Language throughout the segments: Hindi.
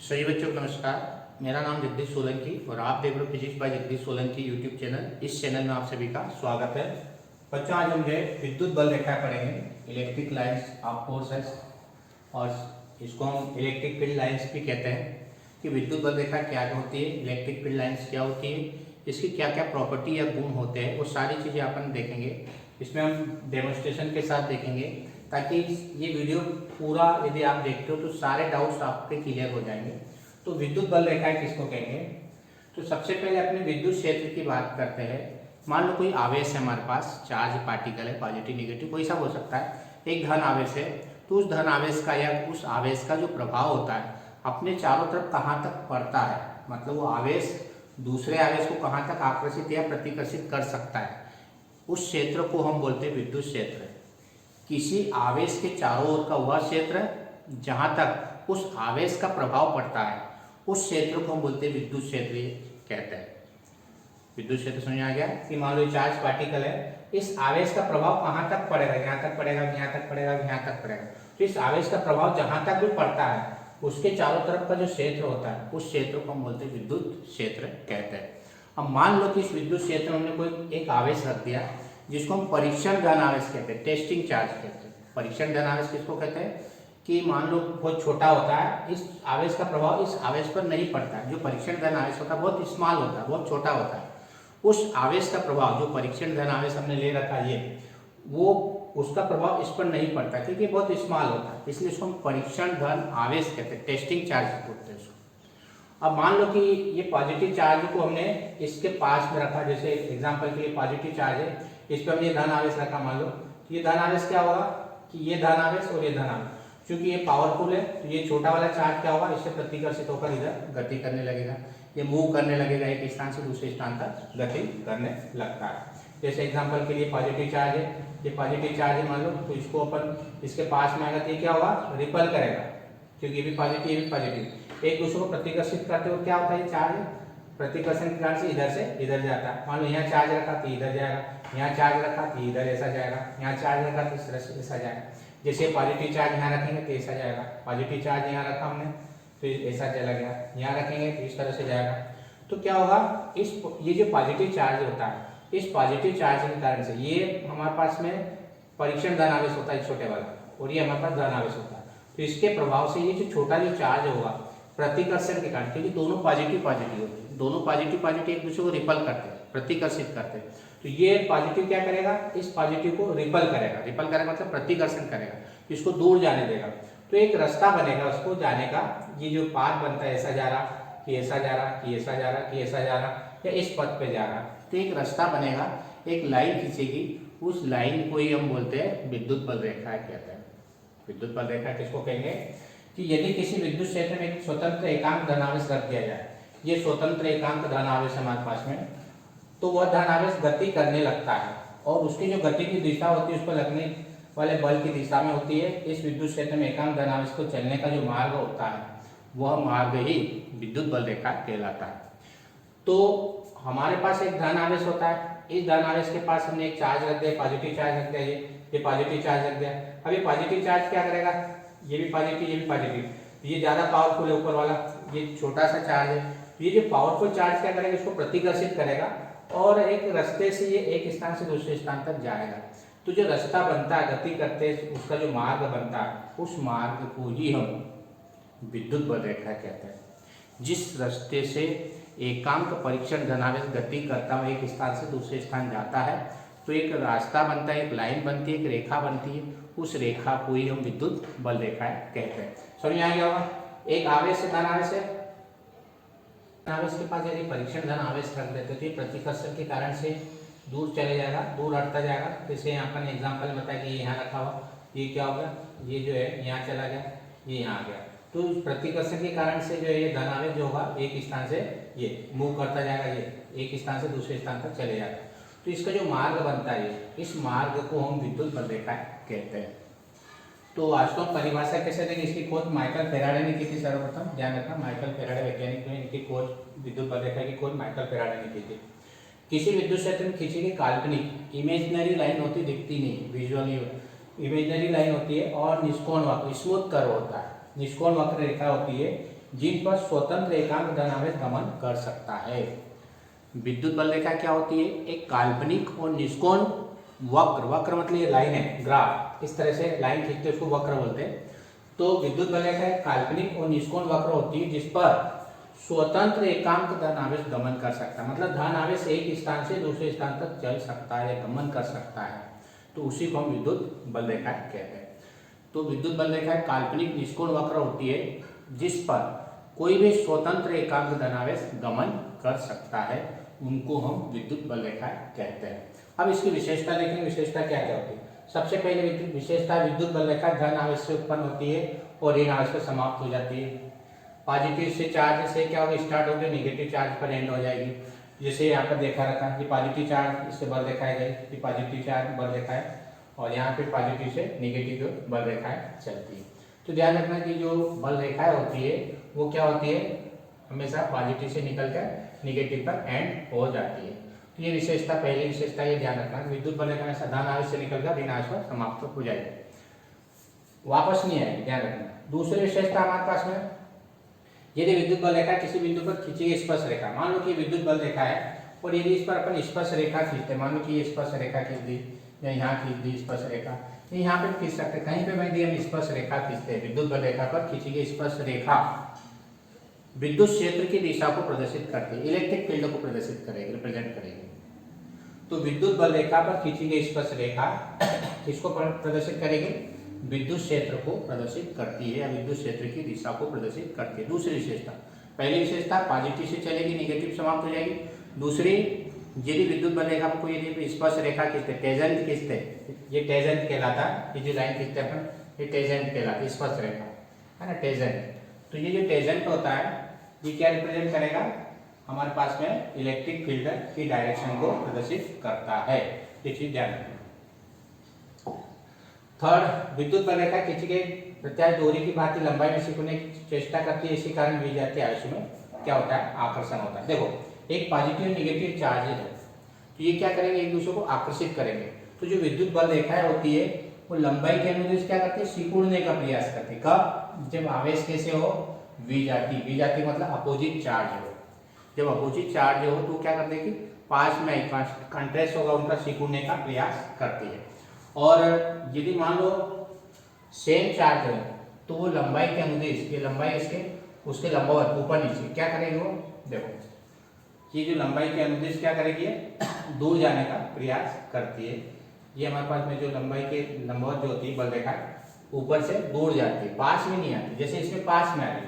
सभी बच्चों को नमस्कार। मेरा नाम जगदीश सोलंकी और आप देख रहे हो physics bye Jagdish Solanki YouTube channel. इस चैनल में आप सभी का स्वागत है। बच्चों, आज हम जो विद्युत बल रेखा पढ़ेंगे, इलेक्ट्रिक लाइंस ऑफ फोर्सेस, और इसको हम इलेक्ट्रिक फील्ड लाइंस भी कहते हैं। कि विद्युत बल रेखा क्या होती है, इलेक्ट्रिक फील्ड लाइंस क्या होती है, इसकी क्या क्या प्रॉपर्टी या गुण होते हैं, वो सारी चीज़ें अपन देखेंगे। इसमें हम डेमोन्स्ट्रेशन के साथ देखेंगे, ताकि ये वीडियो पूरा यदि आप देखते हो तो सारे डाउट्स आपके क्लियर हो जाएंगे। तो विद्युत बल रेखाएं किसको कहेंगे? तो सबसे पहले अपने विद्युत क्षेत्र की बात करते हैं। मान लो कोई आवेश है हमारे पास, चार्ज पार्टिकल है, पॉजिटिव निगेटिव कोई सा हो सकता है। एक धन आवेश है, तो उस धन आवेश का या उस आवेश का जो प्रभाव होता है अपने चारों तरफ कहाँ तक पड़ता है, मतलब वो आवेश दूसरे आवेश को कहाँ तक आकर्षित या प्रतिकर्षित कर सकता है, उस क्षेत्र को हम बोलते हैं विद्युत क्षेत्र। किसी आवेश के चारों ओर का वह क्षेत्र जहां तक उस आवेश का प्रभाव पड़ता है, उस क्षेत्र को हम बोलते हैं विद्युत क्षेत्र कहते हैं। विद्युत क्षेत्र समझ आ गया कि मान लो चार्ज पार्टिकल है, इस आवेश का प्रभाव कहां तक पड़ेगा, यहाँ तक पड़ेगा, यहाँ तक पड़ेगा, यहाँ तक पड़ेगा। तो इस आवेश का प्रभाव जहां तक भी पड़ता है उसके चारों तरफ का जो क्षेत्र होता है उस क्षेत्र को हम बोलते हैं विद्युत क्षेत्र कहते हैं। अब मान लो कि इस विद्युत क्षेत्र में हमने कोई एक आवेश रख दिया जिसको हम परीक्षण धन आवेश कहते हैं, टेस्टिंग चार्ज कहते हैं। परीक्षण धन आवेश किसको कहते हैं? कि मान लो बहुत छोटा होता है, इस आवेश का प्रभाव इस आवेश पर नहीं पड़ता है। जो परीक्षण धन आवेश होता है बहुत स्मॉल होता है, बहुत छोटा होता है। उस आवेश का प्रभाव, जो परीक्षण धन आवेश हमने ले रखा है ये, वो उसका प्रभाव इस पर नहीं पड़ता क्योंकि बहुत स्मॉल होता है, इसलिए इसको हम परीक्षण धन आवेश कहते हैं, टेस्टिंग चार्ज बोलते हैं इसको। अब मान लो कि ये पॉजिटिव चार्ज को हमने इसके पास में रखा, जैसे एग्जांपल के लिए पॉजिटिव चार्ज है, इस पर हमने धन आवेश रखा। मान लो ये धन आवेश क्या होगा कि ये धन आवेश और ये धन आवेश, क्योंकि ये पावरफुल है तो ये छोटा वाला चार्ज क्या होगा, इससे प्रतिकर्षित होकर इधर गति करने लगेगा, ये मूव करने लगेगा, एक स्थान से दूसरे स्थान तक गति करने लगता है। जैसे एग्जांपल के लिए पॉजिटिव चार्ज है, ये पॉजिटिव चार्ज है मान लो, तो इसको अपन इसके पास में आएगा तो ये क्या होगा, रिपल करेगा, क्योंकि ये भी पॉजिटिव ये भी पॉजिटिव, एक दूसरे को प्रतिकर्षित करते हुए क्या होता है, ये चार्ज प्रतिकर्षण के कारण से इधर जाता है। मान लो यहाँ चार्ज रखा तो इधर जाएगा, यहाँ चार्ज रखा तो इधर ऐसा जाएगा, यहाँ चार्ज रखा तो इस तरह से ऐसा जाएगा। जैसे पॉजिटिव चार्ज यहाँ रखेंगे तो ऐसा जाएगा, पॉजिटिव चार्ज यहाँ रखा हमने तो ऐसा चला गया, यहाँ रखेंगे तो इस तरह से जाएगा। तो क्या होगा, ये जो पॉजिटिव चार्ज होता है, इस पॉजिटिव चार्ज के कारण से ये हमारे पास में परीक्षण धन आवेश होता है छोटे वाला, और ये हमारे पास धन आवेश होता है। तो इसके प्रभाव से ये जो छोटा जो चार्ज होगा प्रतिकर्षण के कारण, क्योंकि दोनों पॉजिटिव होते हैं, दोनों पॉजिटिव एक दूसरे को रिपल करते हैं, प्रतिकर्षित करते हैं। तो ये पॉजिटिव क्या करेगा, इस पॉजिटिव को रिपल करेगा मतलब प्रतिकर्षण करेगा, इसको दूर जाने देगा। तो एक रास्ता बनेगा उसको जाने का, ये जो पाथ बनता है, ऐसा जा रहा कि ऐसा जा रहा कि ऐसा जा रहा कि ऐसा जा रहा, या इस पथ पे जा रहा, तो एक रास्ता बनेगा, एक लाइन खींचेगी, उस लाइन को ही हम बोलते हैं विद्युत बल रेखा कहते हैं। विद्युत बल रेखा किसको कहेंगे कि यदि किसी विद्युत क्षेत्र में एक स्वतंत्र एकांक धनावेश रख दिया जाए, ये स्वतंत्र एकांक धनावेश हमारे पास में, तो वह धनावेश गति करने लगता है, और उसकी जो गति की दिशा होती है उस पर लगने वाले बल की दिशा में होती है। इस विद्युत क्षेत्र में एकांक धनावेश को चलने का जो मार्ग होता है वह मार्ग ही विद्युत बल रेखा कहलाता है। तो हमारे पास एक धन आवेश होता है, इस धन आवेश के पास हमने एक चार्ज रख दिया, पॉजिटिव चार्ज रख दिया, ये पॉजिटिव चार्ज रख दिया। अब ये पॉजिटिव चार्ज क्या करेगा, ये भी पॉजिटिव ये भी पॉजिटिव, ये ज्यादा पावरफुल है ऊपर वाला, ये छोटा सा चार्ज है, ये जो पावरफुल चार्ज क्या करेगा, इसको प्रतिकर्षित करेगा, और एक रास्ते से ये एक स्थान से दूसरे स्थान तक जाएगा। तो जो रास्ता बनता है गति करते उसका जो मार्ग बनता है, उस मार्ग को ही हम विद्युत बल रेखा कहते हैं। जिस रास्ते से एकांक परीक्षण धनावेश गति करता हुआ एक स्थान से दूसरे स्थान जाता है, तो एक रास्ता बनता है, एक लाइन बनती है, एक रेखा बनती है, उस रेखा को ही हम विद्युत बल रेखा कहते हैं। समझ में आ गया होगा। एक आवेश से धन आवेश है, आवेश के पास यदि परीक्षण धन आवेश रख देते तो ये प्रतिकर्षण के कारण से दूर चले जाएगा, दूर हटता जाएगा। जैसे यहाँ पर एग्जाम्पल बताया कि ये यहाँ रखा हुआ, ये क्या हो गया, ये जो है यहाँ चला गया, ये यहाँ आ गया। तो प्रतिकर्षण के कारण से जो है ये धन आवेश जो होगा एक स्थान से ये मूव करता जाएगा, ये एक स्थान से दूसरे स्थान तक चले जाएगा। तो इसका जो मार्ग बनता है, इस मार्ग को हम विद्युत बल रेखा कहते हैं। तो आज तो परिभाषा कैसे देंगे, इसकी खोज माइकल फेराडे ने की थी। सर्वप्रथम ध्यान रखना, माइकल फेराडे वैज्ञानिक ने इनकी खोज, विद्युत बल रेखा की खोज माइकल फेराडे ने की थी। किसी विद्युत क्षेत्र में खींची गई काल्पनिक इमेजिनरी लाइन होती, दिखती नहीं, विजुअली इमेजिनरी लाइन होती है, और निष्कोण वक्र स्मूथ कर्व होता है, निष्कोण वक्र रेखा होती है, जिन पर स्वतंत्र एकांक धनावेश गमन कर सकता है। विद्युत बल रेखा क्या होती है? एक काल्पनिक और निष्कोण वक्र, वक्र मतलब ये लाइन है, ग्राफ, इस तरह से लाइन खींचते उसको वक्र बोलते हैं। तो विद्युत बल रेखा एक काल्पनिक और निष्कोण वक्र होती है जिस पर स्वतंत्र एकांक धन आवेश गमन कर सकता है, मतलब धन आवेश एक स्थान से दूसरे स्थान तक चल सकता है, गमन कर सकता है, तो उसी को हम विद्युत बल रेखा कहते हैं। तो विद्युत बल रेखा काल्पनिक निष्कोण वक्र होती है जिस पर कोई भी स्वतंत्र एकांक धन आवेश गमन कर सकता है, उनको हम विद्युत बल रेखा कहते हैं। अब इसकी विशेषता देखेंगे, विशेषता क्या क्या होती है। सबसे पहले विशेषता, विद्युत बल रेखा धन आवेश से उत्पन्न होती है और ऋण आवेश पर समाप्त हो जाती है। पॉजिटिव से चार्ज से क्या होगा, स्टार्ट होकर नेगेटिव चार्ज पर एंड हो जाएगी। जैसे यहाँ पर देखा रखा है, ये पॉजिटिव चार्ज इससे बल रेखाएं गई, ये पॉजिटिव चार्ज बल रेखाएं, और यहाँ पे पॉजिटिव से नेगेटिव बल रेखाएं चलती है। तो ध्यान रखना कि जो बल रेखाएं होती है वो क्या होती है, हमेशा पॉजिटिव से निकलकर नेगेटिव पर एंड हो जाती है। तो ये विशेषता, पहली विशेषता ये ध्यान रखना, विद्युत बल रेखा धन आवेश से निकलकर ऋण आवेश पर समाप्त हो जाएगी, वापस नहीं आएगी, ध्यान रखना। दूसरी विशेषता हमारे पास में, यदि विद्युत बल रेखा किसी बिंदु पर खींची गई स्पर्श रेखा, मान लो कि विद्युत बल रेखा है और यदि इस पर अपन स्पर्श रेखा खींचते हैं, मान लो कि ये स्पर्श रेखा खींच दी या यहाँ खींच दी स्पर्श रेखा, यहाँ पे खींच सकते, कहीं पे भी हम स्पर्श रेखा खींचते हैं, विद्युत बल रेखा पर खींची गई स्पर्श रेखा विद्युत क्षेत्र की दिशा को प्रदर्शित करती है, इलेक्ट्रिक फील्ड को प्रदर्शित करेगी, रिप्रेजेंट करेगी। तो विद्युत बल रेखा पर खींची गई स्पर्श रेखा किसको प्रदर्शित करेगी, विद्युत क्षेत्र को प्रदर्शित करती है या विद्युत क्षेत्र की दिशा को प्रदर्शित करती है। दूसरी विशेषता, पहली विशेषता पॉजिटिव से चलेगी, नेगेटिव समाप्त हो जाएगी। दूसरी, यदि विद्युत बल रेखा को यदि स्पर्श रेखा खींचते, टेंजेंट खींचते, ये टेंजेंट कहलाता है, ये जो लाइन खींचते अपन, ये टेंजेंट कहलाती है, स्पर्श रेखा है ना, टेंजेंट। तो ये जो टेंजेंट होता है ये क्या रिप्रेजेंट करेगा, हमारे पास में इलेक्ट्रिक फील्ड की डायरेक्शन को प्रदर्शित करता है, ये चीज ध्यान रखना। थर्ड, विद्युत बल रेखा खींची गई प्रत्याश डोरी की भांति लंबाई में सिकुड़ने की चेष्टा करती है, इसी कारण वी जाती आवेश में क्या होता है, आकर्षण होता है। देखो, एक पॉजिटिव नेगेटिव चार्ज है तो ये क्या करेंगे, एक दूसरे को आकर्षित करेंगे। तो जो विद्युत बल रेखाएं होती है वो लंबाई के अनुदिश क्या करती है, सिकुड़ने का प्रयास करती है। कब, जब आवेश कैसे हो, वी जाती मतलब अपोजिट चार्ज हो। जब अपोजिट चार्ज हो तो क्या करते हैं कि पास में कंट्रास्ट होगा उनका, सिकुड़ने का प्रयास करती है। और यदि मान लो सेम चार्ज है तो वो लंबाई के अनुदिश, ये लंबाई इसके उसके लंबवत ऊपर नीचे क्या करेगी वो, देखो ये जो लंबाई के अनुदिश क्या करेगी, दूर जाने का प्रयास करती है। ये हमारे पास में जो लंबाई के लंबवत जो होती है बल रेखा ऊपर से दूर जाती है, पास में नहीं आती। जैसे इसमें पास में आ रही,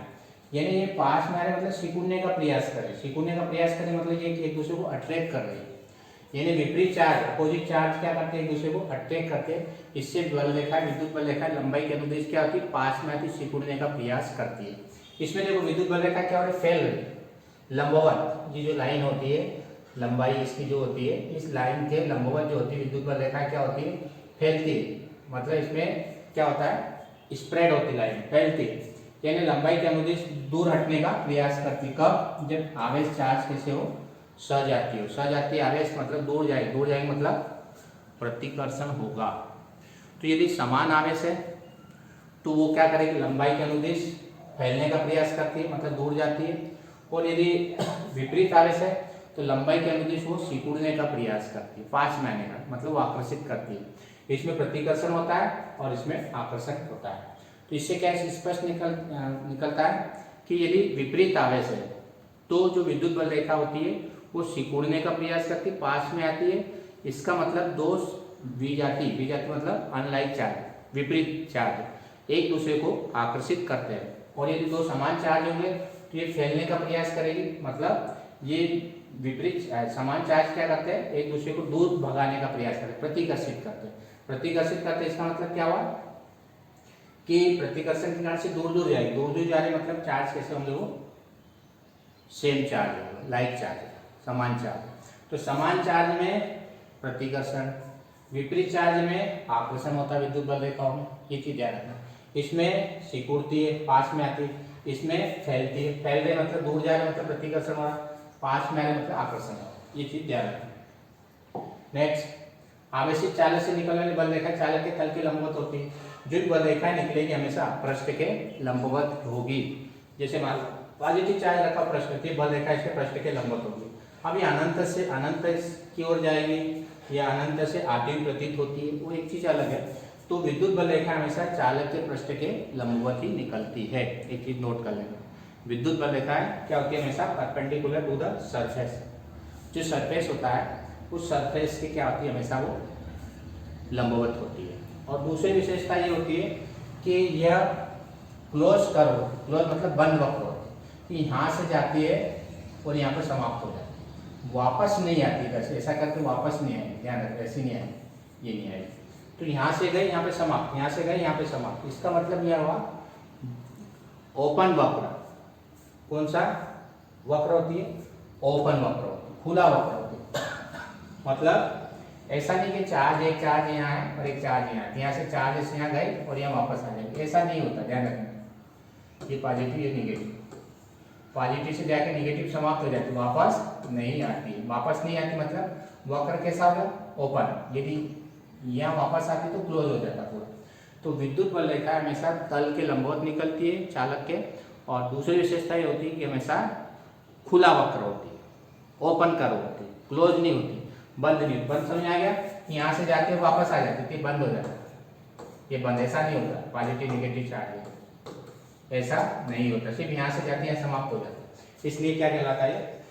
यानी ये पास में आ रहे मतलब सिकुड़ने का प्रयास करे, सिकुड़ने का प्रयास करे मतलब ये एक दूसरे को अट्रैक्ट कर रही है। यानी विपरीत चार्ज, अपोजिट चार्ज क्या करते हैं, एक दूसरे को अट्रैक्ट करते हैं। इससे बल रेखा, विद्युत बल रेखा लंबाई के अनुदिश क्या होती है, पास में आती, सिकुड़ने का प्रयास करती है। इसमें देखो विद्युत बल रेखा क्या हो रही है, फैल रही, लंबवत, ये जो लाइन होती है, लंबाई इसकी जो होती है, इस लाइन के लंबवत जो होती है विद्युत बल रेखा क्या होती है, फैलती है। मतलब इसमें क्या होता है, स्प्रेड होती लाइन, फैलती है, यानी लंबाई के अनुदिश दूर हटने का प्रयास करती। कब, जब आवेश चार्ज कैसे हो, सजातीय हो, सजातीय आवेश मतलब दूर जाएगी मतलब प्रतिकर्षण होगा। तो यदि समान आवेश है तो वो क्या करेगी, लंबाई के अनुदिश फैलने का प्रयास करती है मतलब दूर जाती है। और यदि विपरीत आवेश है तो लंबाई के अनुदिश वो सिकुड़ने का प्रयास करती है, पास में आने का मतलब वो आकर्षित करती है। इसमें प्रतिकर्षण होता है और इसमें आकर्षण होता है। तो इससे क्या स्पष्ट निकलता है कि यदि विपरीत आवेश है तो जो विद्युत बल रेखा होती है वो सिकुड़ने का प्रयास करती है, पास में आती है। इसका मतलब दोष वी जाती मतलब अनलाइक चार्ज, विपरीत चार्ज एक दूसरे को आकर्षित करते हैं। और यदि दो समान चार्ज होंगे तो ये फैलने का प्रयास करेगी, मतलब ये विपरीत समान चार्ज क्या करते हैं, एक दूसरे को दूर भगाने का प्रयास करते हैं, प्रतिकर्षित करते हैं। इसका मतलब क्या हुआ कि प्रतिकर्षण के कारण से दूर जाएगी, जा रहे मतलब चार्ज कैसे होंगे, वो सेम चार्ज होगा, लाइक चार्ज, समान चार्ज। तो समान चार्ज में प्रतिकर्षण, विपरीत चार्ज में आकर्षण होता है विद्युत बल रेखाओं में, ये चीज ध्यान रखना। इसमें सिकुड़ती है, पास में आती है, इसमें फैलती है, फैल रहे मतलब दूर जा रहे मतलब प्रतिकर्षण हो रहा, पास में आ रहे मतलब आकर्षण हो रहा, ये चीज ध्यान रखना। नेक्स्ट, आवेशित चालक से निकलने वाली बल रेखा चालक के तल के लंबवत होती है। जो बल रेखा निकलेगी हमेशा पृष्ठ के लंबवत होगी। जैसे मान लो पॉजिटिव चार्ज रखा पृष्ठ की बल रेखा इसके पृष्ठ के लंबवत होगी। अभी अनंत से अनंत की ओर जाएगी या अनंत से आती हुई प्रतीत होती है, वो एक चीज अलग है। तो विद्युत बल रेखा हमेशा चालक के पृष्ठ के लंबवत ही निकलती है। एक चीज नोट कर लेना, विद्युत बल रेखाएं क्या होती है, हमेशा परपेंडिकुलर टू द सरफेस। जो सरफेस होता है उस सरफेस की क्या होती है, हमेशा वो लंबवत होती है। और दूसरी विशेषता ये होती है कि यह क्लोज कर्व, क्लोज मतलब बंद वक्र होती है, यहाँ से जाती है और यहाँ पर समाप्त हो जाती है, वापस नहीं आती। वैसे ऐसा करके वापस नहीं आई, ध्यान रखें, ऐसी नहीं आई, ये नहीं आई। तो यहाँ से गए यहाँ पे समाप्त, यहाँ से गए यहाँ पे समाप्त। इसका मतलब यह हुआ ओपन वक्र। कौन सा वक्र होती है, ओपन वक्र होती है, खुला वक्र होती है। मतलब ऐसा नहीं कि चार्ज एक चार्ज यहाँ है और एक चार्ज यहाँ है, यहाँ से चार्ज से यहाँ गए और यहाँ वापस आ जाएंगे, ऐसा नहीं होता, ध्यान रखना। ये पॉजिटिव ये निगेटिव, पॉजिटिव से जाके निगेटिव समाप्त हो जाती है, वापस नहीं आती। वापस नहीं आती मतलब वक्र कैसा होगा, ओपन। यदि यहाँ वापस आती तो क्लोज हो जाता पूरा। तो विद्युत बल रेखा हमेशा तल के लंबवत निकलती है चालक के। और दूसरी विशेषता ये होती है कि हमेशा खुला वक्र होती है, ओपन कर्व होती है, क्लोज नहीं होती, बंद नहीं। बंद समझ आ गया, यहाँ से जाके वापस आ जाती थी, बंद हो जाता है, ये बंद ऐसा नहीं होता। पॉजिटिव निगेटिव चार्ज ऐसा नहीं होता, सिर्फ यहाँ से जाती है समाप्त हो जाता है। इसलिए क्या कहलाता है,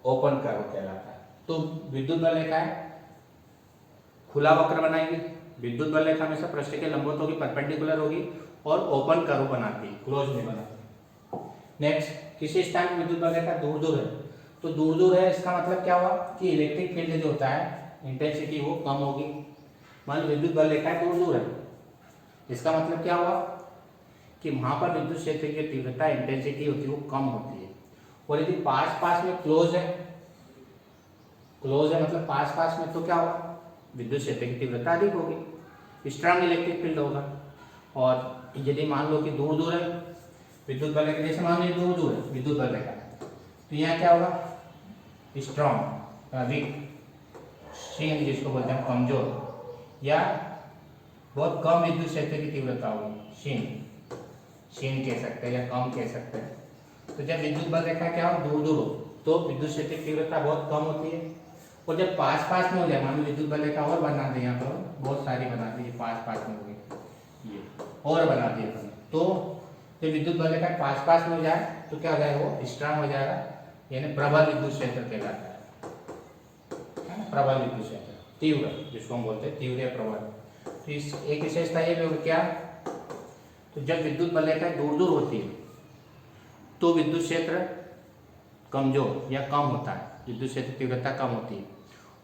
ओपन कर्व कहलाता है। तो विद्युत बल रेखा है खुला वक्र बनाएगी। विद्युत बल रेखा हमेशा पृष्ठ के लंबवत होगी, परपेंडिकुलर होगी और ओपन कर्व बनाती है, क्लोज नहीं बनाती। नेक्स्ट, किसी स्थान पर विद्युत बल रेखा दूर दूर है, तो दूर दूर है इसका मतलब क्या हुआ कि इलेक्ट्रिक फील्ड जो होता है इंटेंसिटी वो कम होगी। मान लो विद्युत बल रेखा दूर दूर है, इसका मतलब क्या हुआ कि वहां पर विद्युत क्षेत्र की तीव्रता इंटेंसिटी होती है वो कम होती है। और यदि पास पास में क्लोज है, क्लोज है मतलब पास पास में, तो क्या होगा, विद्युत क्षेत्र की तीव्रता अधिक होगी, स्ट्रांग इलेक्ट्रिक फील्ड होगा। और यदि मान लो कि दूर दूर है विद्युत बल रेखा, जैसे मान लो दूर दूर है विद्युत बल रेखा, तो यहाँ क्या होगा, स्ट्रॉन्ग, वीक, क्षीण जिसको बोलते हैं कमजोर, या बहुत कम विद्युत क्षेत्र की तीव्रता होगी, क्षीण, क्षीण कह सकते हैं या कम कह सकते हैं। तो जब विद्युत बल रेखा क्या हो, दूर दूर हो, तो विद्युत क्षेत्र की तीव्रता बहुत कम होती है। और जब पास पास में हो जाए, मान लो विद्युत बल रेखा और बना दे, यहाँ पर बहुत सारी बना दी, पास पास में हो गई, ये और बना दी अपन, तो जब विद्युत बल रेखा पास पास में हो जाए तो क्या हो जाएगा, वो स्ट्रांग हो जाएगा, यानी प्रबल विद्युत क्षेत्र कहलाता है। प्रबल विद्युत क्षेत्र, तीव्र जिसको हम बोलते हैं, तीव्र या प्रबल। तो इस एक विशेषता ये भी क्या, तो जब विद्युत बल रेखा दूर दूर होती है तो विद्युत क्षेत्र कमजोर या कम होता है, विद्युत क्षेत्र तीव्रता कम होती है।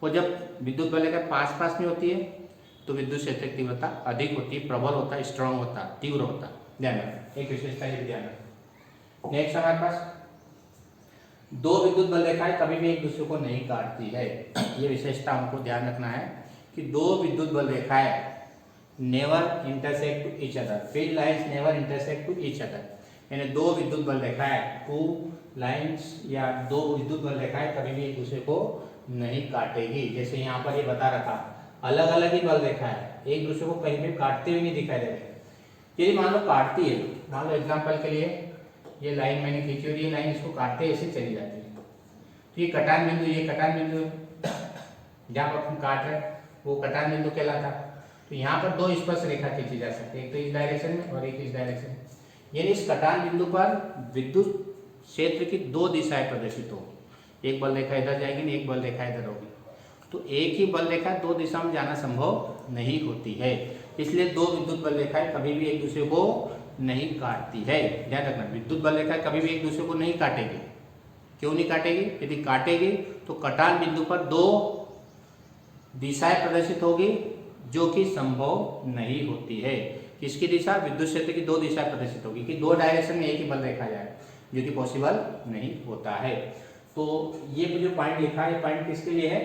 और जब विद्युत बल रेखा पास पास में होती है तो विद्युत क्षेत्र की तीव्रता अधिक होती है, प्रबल होता है, स्ट्रांग होता है, तीव्र होता है। ध्यान रखें, एक विशेषता ये ध्यान रखें। नेक्स्ट हमारे पास, दो विद्युत बल रेखाएं कभी भी एक दूसरे को नहीं काटती है। ये विशेषता हमको ध्यान रखना है कि दो विद्युत बल रेखाएं never intersect to each other, field lines never intersect to each other, यानी दो विद्युत बल रेखाएं, टू लाइंस या दो विद्युत बल रेखाएं कभी भी एक दूसरे को नहीं काटेगी। जैसे यहाँ पर ये बता रखा, अलग अलग ही बल रेखा है, एक दूसरे को कहीं भी काटते हुए नहीं दिखाई दे रहे। यदि मान लो काटती है, मान लो एग्जांपल के लिए ये लाइन मैंने खींची और ये लाइन इसको काटते ऐसे चली जाती है, तो ये कटान बिंदु, ये कटान बिंदु जहाँ पर हम काट रहे वो कटान बिंदु कहलाता। तो यहाँ पर दो स्पर्श रेखा खींची जा सकती है, एक तो इस डायरेक्शन में और एक इस डायरेक्शन में, यानी इस कटान बिंदु पर विद्युत क्षेत्र की दो दिशाएं प्रदर्शित होगी, एक बल रेखा इधर जाएगी, एक बल रेखा इधर होगी। तो एक ही बल रेखा दो दिशा में जाना संभव नहीं होती है, इसलिए दो विद्युत बल रेखाएं कभी भी एक दूसरे को नहीं काटती है। ध्यान रखना, विद्युत बल रेखा कभी भी एक दूसरे को नहीं काटेगी। क्यों नहीं काटेगी, यदि काटेगी तो कटान बिंदु पर दो दिशाएं प्रदर्शित होगी जो कि संभव नहीं होती है। किसकी दिशा, विद्युत क्षेत्र की दो दिशाएं प्रदर्शित होगी कि दो डायरेक्शन में एक ही बल रेखा जाए, जो कि पॉसिबल नहीं होता है। तो ये जो पॉइंट लिखा है, पॉइंट किसके लिए है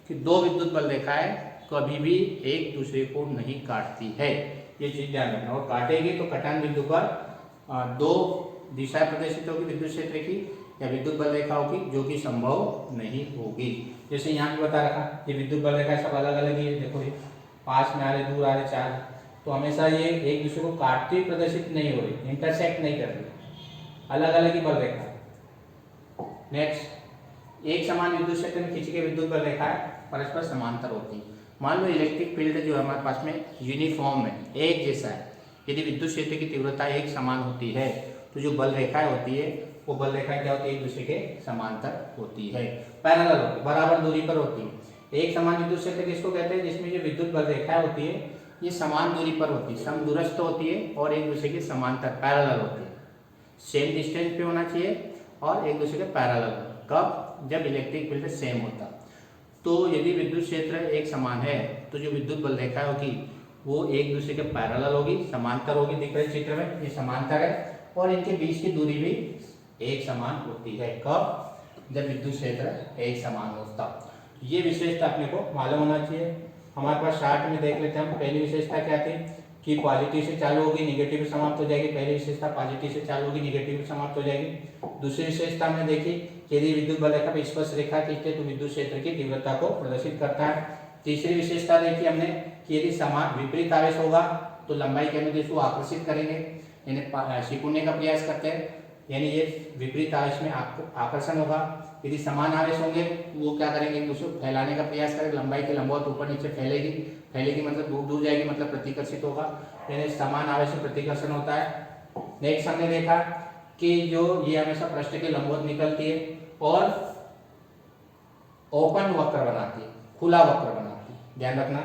कि दो विद्युत बल रेखाएं कभी भी एक दूसरे को नहीं काटती है, ये चीज ध्यान रखना। और काटेगी तो कटान बिंदु पर दो दिशाएं प्रदर्शित होगी विद्युत क्षेत्र की या विद्युत बल रेखाओं की, जो कि संभव नहीं होगी। जैसे यहाँ भी बता रखा, ये विद्युत बल रेखा सब अलग अलग ही है, देखो ये पास में आ रहे, दूर आ रहे, चार्ज, तो हमेशा ये एक दूसरे को काटती प्रदर्शित नहीं हो रही, इंटरसेक्ट नहीं कर रही, अलग अलग ही बल रेखा है। नेक्स्ट, एक समान विद्युत क्षेत्र में खींची गई विद्युत बल रेखा परस्पर समांतर होती है। मान लो इलेक्ट्रिक फील्ड जो है हमारे पास में यूनिफॉर्म है, एक जैसा है। यदि विद्युत क्षेत्र की तीव्रता एक समान होती है तो जो बल रेखाएं होती है वो बल रेखाएं क्या होती है, एक दूसरे के समांतर होती है, पैरेलल होती है, बराबर दूरी पर होती है। एक समान विद्युत क्षेत्र किसको कहते हैं, जिसमें जो विद्युत बल रेखाएं होती है ये समान दूरी पर होती है, समदूरस्थ होती है और एक दूसरे के समांतर पैरेलल होती है। सेम डिस्टेंस पे होना चाहिए और एक दूसरे के पैरेलल। कब? जब इलेक्ट्रिक फील्ड सेम होता। तो यदि विद्युत क्षेत्र एक समान है तो जो विद्युत बल रेखा होगी वो एक दूसरे के पैरेलल होगी, समांतर होगी। दिख रहे चित्र में ये समांतर है और इनके बीच की दूरी भी एक समान होती है। कब? जब विद्युत क्षेत्र एक समान होता। ये विशेषता अपने को मालूम होना चाहिए। हमारे पास चार्ट में देख लेते हैं हम। पहली विशेषता क्या थी कि पॉजिटिव से चालू होगी निगेटिव में समाप्त हो जाएगी। पहली विशेषता पॉजिटिव से चालू होगी निगेटिव में समाप्त हो जाएगी। दूसरी विशेषता हमने देखी यदि विद्युत बल रेखा पर स्पर्श रेखा खींचते तो विद्युत क्षेत्र की तीव्रता को प्रदर्शित करता है। तीसरी विशेषता देखी हमने कि यदि समान विपरीत आवेश होगा तो लंबाई के अनुदिश को आकर्षित करेंगे, यानी सिकुड़ने का प्रयास करते हैं, यानी ये विपरीत आवेश में आकर्षण होगा। यदि समान आवेश होंगे वो क्या करेंगे, एक दूसरे को फैलाने का प्रयास करेंगे। लंबाई के लंबवत ऊपर नीचे फैलेगी मतलब दूर दूर जाएगी, मतलब प्रतिकर्षित होगा, यानी समान आवेश में प्रतिकर्षण होता है। नेक्स्ट हमने देखा कि जो ये हमेशा पृष्ठ के लंबवत निकलती है और ओपन वक्र बनाती है, खुला वक्र बनाती है, ध्यान रखना।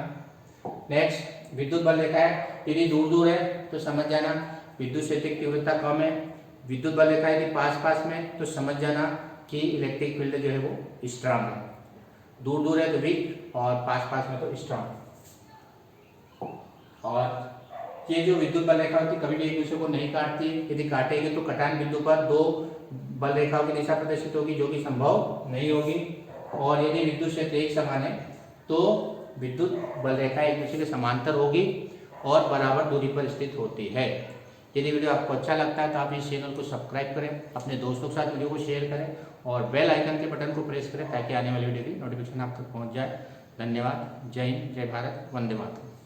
नेक्स्ट, विद्युत बल रेखा है यदि दूर दूर है तो समझ जाना विद्युत क्षेत्र की तीव्रता कम है। विद्युत बल रेखा यदि पास पास में तो समझ जाना कि इलेक्ट्रिक फील्ड जो है वो स्ट्रांग है। दूर दूर है तो वीक और पास पास में तो स्ट्रांग। और ये जो विद्युत बल रेखा होती है कभी भी एक दूसरे को नहीं काटती है। यदि काटेगी तो कटान बिंदु पर दो बल रेखाओं की दिशा प्रदर्शित होगी जो कि संभव नहीं होगी। और यदि विद्युत क्षेत्र एक समान है तो विद्युत बल रेखा एक दूसरे के समांतर होगी और बराबर दूरी पर स्थित होती है। यदि वीडियो आपको अच्छा लगता है तो आप इस चैनल को सब्सक्राइब करें, अपने दोस्तों के साथ वीडियो को शेयर करें और बेल आइकन के बटन को प्रेस करें ताकि आने वाली वीडियो की नोटिफिकेशन आप तक पहुंच जाए। धन्यवाद। जय हिंद, जय भारत, वंदे मातरम।